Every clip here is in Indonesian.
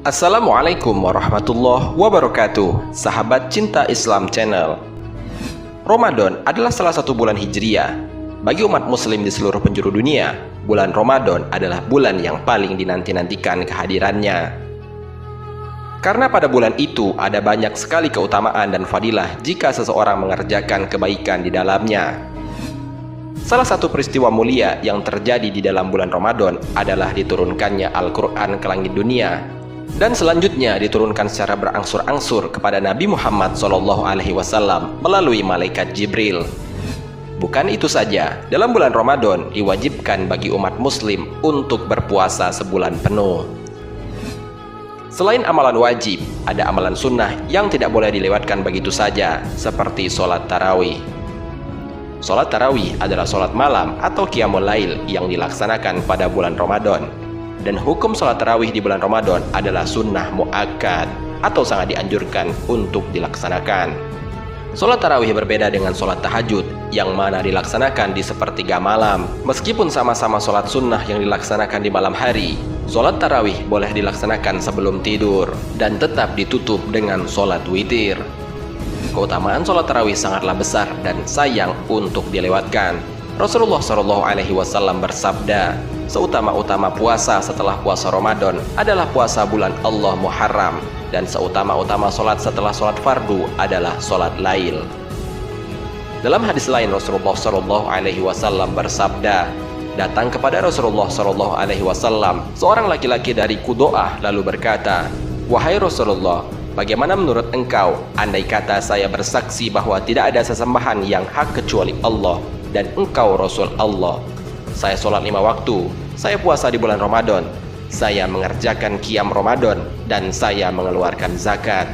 Assalamualaikum warahmatullahi wabarakatuh, sahabat cinta Islam Channel. Ramadan adalah salah satu bulan hijriah. Bagi umat muslim di seluruh penjuru dunia, bulan Ramadan adalah bulan yang paling dinanti-nantikan kehadirannya. Karena pada bulan itu ada banyak sekali keutamaan dan fadilah jika seseorang mengerjakan kebaikan di dalamnya. Salah satu peristiwa mulia yang terjadi di dalam bulan Ramadan adalah diturunkannya Al-Quran ke langit dunia, dan selanjutnya diturunkan secara berangsur-angsur kepada Nabi Muhammad SAW melalui malaikat Jibril. Bukan itu saja, dalam bulan Ramadan diwajibkan bagi umat muslim untuk berpuasa sebulan penuh. Selain amalan wajib, ada amalan sunnah yang tidak boleh dilewatkan begitu saja, seperti sholat tarawih. Sholat tarawih adalah sholat malam atau qiyamul lail yang dilaksanakan pada bulan Ramadan. Dan hukum sholat tarawih di bulan Ramadan adalah sunnah mu'akkad atau sangat dianjurkan untuk dilaksanakan. Sholat tarawih berbeda dengan sholat tahajud yang mana dilaksanakan di sepertiga malam. Meskipun sama-sama sholat sunnah yang dilaksanakan di malam hari, sholat tarawih boleh dilaksanakan sebelum tidur dan tetap ditutup dengan sholat witir. Keutamaan sholat tarawih sangatlah besar dan sayang untuk dilewatkan. Rasulullah SAW bersabda, seutama-utama puasa setelah puasa Ramadan adalah puasa bulan Allah Muharram, dan seutama-utama sholat setelah sholat fardu adalah sholat lail. Dalam hadis lain Rasulullah SAW bersabda, datang kepada Rasulullah SAW seorang laki-laki dari Qudo'ah lalu berkata, "Wahai Rasulullah, bagaimana menurut engkau andai kata saya bersaksi bahwa tidak ada sesembahan yang hak kecuali Allah dan engkau Rasul Allah? Saya sholat 5 waktu, saya puasa di bulan Ramadan, saya mengerjakan qiyam Ramadan, dan saya mengeluarkan zakat."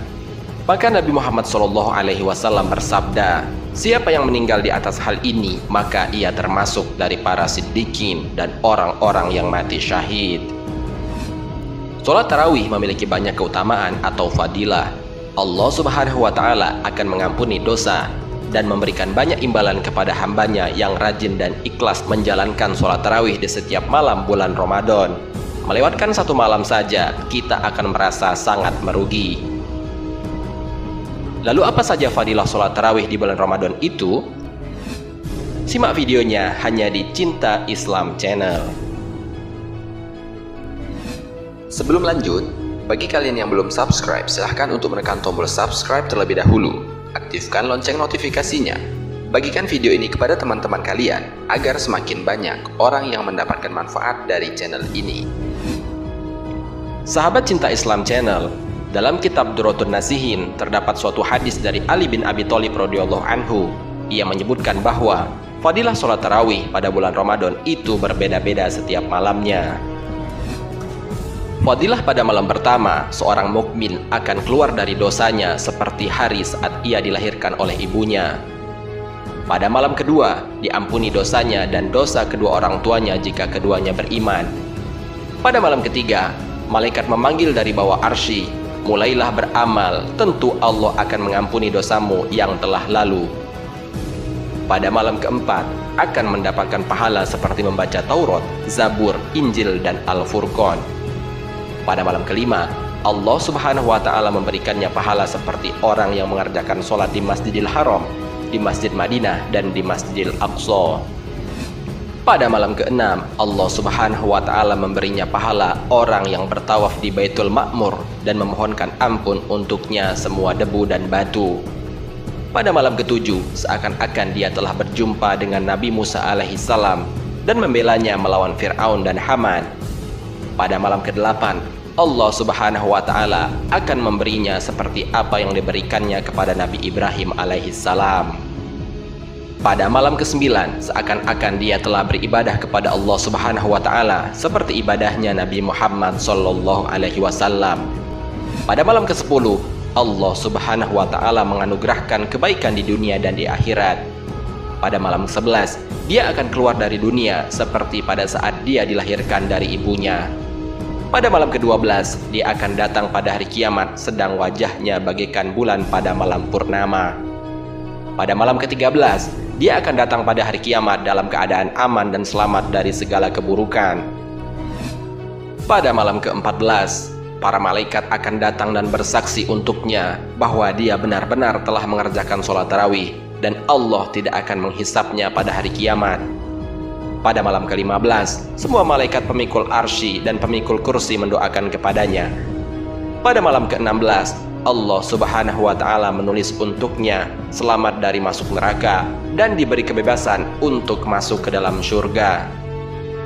Maka Nabi Muhammad SAW bersabda, siapa yang meninggal di atas hal ini, maka ia termasuk dari para siddiqin dan orang-orang yang mati syahid. Sholat tarawih memiliki banyak keutamaan atau fadilah. Allah Subhanahu wa Ta'ala akan mengampuni dosa dan memberikan banyak imbalan kepada hambanya yang rajin dan ikhlas menjalankan sholat tarawih di setiap malam bulan Ramadan. Melewatkan satu malam saja, kita akan merasa sangat merugi. Lalu apa saja fadilah sholat tarawih di bulan Ramadan itu? Simak videonya hanya di Cinta Islam Channel. Sebelum lanjut, bagi kalian yang belum subscribe, silahkan untuk menekan tombol subscribe terlebih dahulu. Aktifkan lonceng notifikasinya. Bagikan video ini kepada teman-teman kalian agar semakin banyak orang yang mendapatkan manfaat dari channel ini. Sahabat Cinta Islam Channel, dalam kitab Durratun Nasihin terdapat suatu hadis dari Ali bin Abi Thalib radhiyallahu anhu. Ia menyebutkan bahwa fadilah sholat tarawih pada bulan Ramadan itu berbeda-beda setiap malamnya. Fadilah pada malam pertama, seorang mukmin akan keluar dari dosanya seperti hari saat ia dilahirkan oleh ibunya. Pada malam kedua, diampuni dosanya dan dosa kedua orang tuanya jika keduanya beriman. Pada malam ketiga, malaikat memanggil dari bawah arsy, mulailah beramal, tentu Allah akan mengampuni dosamu yang telah lalu. Pada malam keempat, akan mendapatkan pahala seperti membaca Taurat, Zabur, Injil, dan Al-Furqan. Pada malam kelima, Allah Subhanahu wa Ta'ala memberikannya pahala seperti orang yang mengerjakan sholat di Masjidil Haram, di Masjid Madinah, dan di Masjidil Aqsa. Pada malam keenam, Allah Subhanahu wa Ta'ala memberinya pahala orang yang bertawaf di Baitul Ma'mur dan memohonkan ampun untuknya semua debu dan batu. Pada malam ketujuh, seakan-akan dia telah berjumpa dengan Nabi Musa alaihissalam dan membelanya melawan Fir'aun dan Haman. Pada malam ke-8, Allah Subhanahu wa Ta'ala akan memberinya seperti apa yang diberikannya kepada Nabi Ibrahim alaihissalam. Pada malam ke-9, seakan-akan dia telah beribadah kepada Allah Subhanahu wa Ta'ala seperti ibadahnya Nabi Muhammad SAW. Pada malam ke-10, Allah Subhanahu wa Ta'ala menganugerahkan kebaikan di dunia dan di akhirat. Pada malam ke-11, dia akan keluar dari dunia seperti pada saat dia dilahirkan dari ibunya. Pada malam ke-12, dia akan datang pada hari kiamat sedang wajahnya bagaikan bulan pada malam purnama. Pada malam ke-13, dia akan datang pada hari kiamat dalam keadaan aman dan selamat dari segala keburukan. Pada malam ke-14, para malaikat akan datang dan bersaksi untuknya bahwa dia benar-benar telah mengerjakan sholat tarawih, dan Allah tidak akan menghisapnya pada hari kiamat. Pada malam ke-15, semua malaikat pemikul arsy dan pemikul kursi mendoakan kepadanya. Pada malam ke-16, Allah Subhanahu wa Ta'ala menulis untuknya selamat dari masuk neraka dan diberi kebebasan untuk masuk ke dalam surga.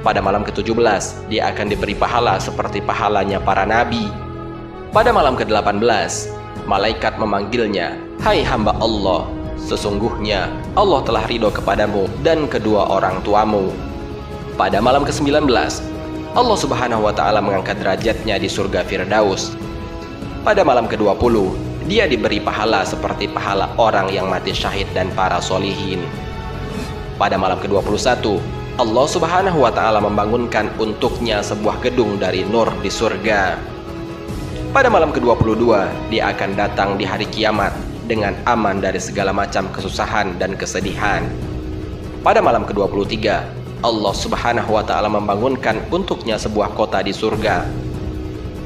Pada malam ke-17, dia akan diberi pahala seperti pahalanya para nabi. Pada malam ke-18, malaikat memanggilnya, "Hai hamba Allah, sesungguhnya Allah telah ridho kepadamu dan kedua orang tuamu." Pada malam ke-19, Allah Subhanahu wa Ta'ala mengangkat derajatnya di surga Firdaus. Pada malam ke-20, dia diberi pahala seperti pahala orang yang mati syahid dan para solihin. Pada malam ke-21, Allah Subhanahu wa Ta'ala membangunkan untuknya sebuah gedung dari nur di surga. Pada malam ke-22, dia akan datang di hari kiamat dengan aman dari segala macam kesusahan dan kesedihan. Pada malam ke-23, Allah Subhanahu wa Ta'ala membangunkan untuknya sebuah kota di surga.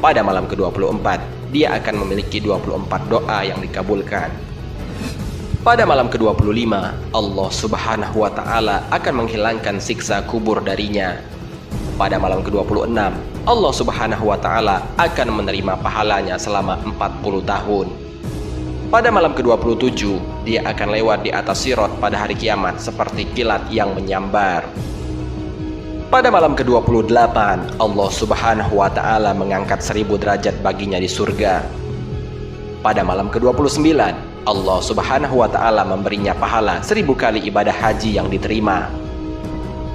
Pada malam ke-24, dia akan memiliki 24 doa yang dikabulkan. Pada malam ke-25, Allah Subhanahu wa Ta'ala akan menghilangkan siksa kubur darinya. Pada malam ke-26, Allah Subhanahu wa Ta'ala akan menerima pahalanya selama 40 tahun. Pada malam ke-27, dia akan lewat di atas sirat pada hari kiamat seperti kilat yang menyambar. Pada malam ke-28, Allah Subhanahu wa Ta'ala mengangkat 1000 derajat baginya di surga. Pada malam ke-29, Allah Subhanahu wa Ta'ala memberinya pahala 1000 kali ibadah haji yang diterima.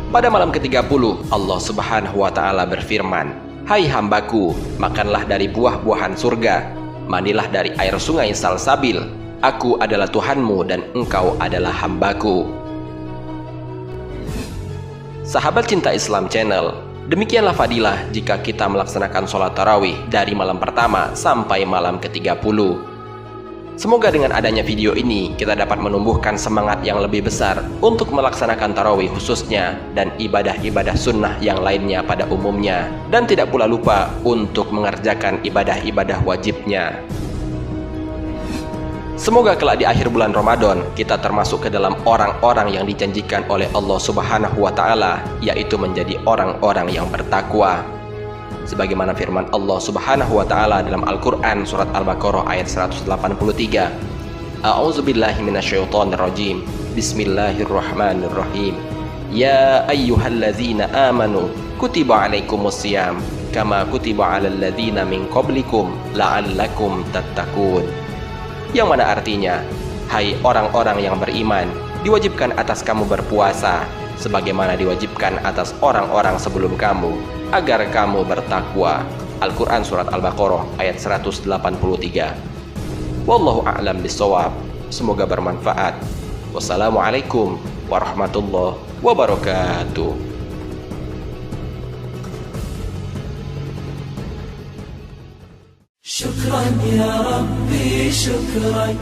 Pada malam ke-30, Allah Subhanahu wa Ta'ala berfirman, "Hai hambaku, makanlah dari buah-buahan surga, mandilah dari air sungai Salsabil. Aku adalah Tuhanmu dan engkau adalah hambaku." Sahabat Cinta Islam Channel, demikianlah fadilah jika kita melaksanakan sholat tarawih dari malam pertama sampai malam ke-30. Semoga dengan adanya video ini kita dapat menumbuhkan semangat yang lebih besar untuk melaksanakan tarawih khususnya dan ibadah-ibadah sunnah yang lainnya pada umumnya, dan tidak pula lupa untuk mengerjakan ibadah-ibadah wajibnya. Semoga kelak di akhir bulan Ramadan kita termasuk ke dalam orang-orang yang dijanjikan oleh Allah Subhanahu wa Ta'ala, yaitu menjadi orang-orang yang bertakwa. Sebagaimana firman Allah Subhanahu wa Ta'ala dalam Al-Quran surat Al-Baqarah ayat 183, A'udzubillahi minasyaitonirrajim, Bismillahirrahmanirrahim. Ya ayyuhalladzina amanu kutiba alaikumusiyam kama kutiba alal ladzina min qablikum la'allakum tattaqun. Yang mana artinya, hai orang-orang yang beriman, diwajibkan atas kamu berpuasa sebagaimana diwajibkan atas orang-orang sebelum kamu, agar kamu bertakwa. Al-Quran surat Al-Baqarah ayat 183. Wallahu a'lam bishawab. Semoga bermanfaat. Wassalamualaikum warahmatullahi wabarakatuh. Syukran ya Rabbi, syukran.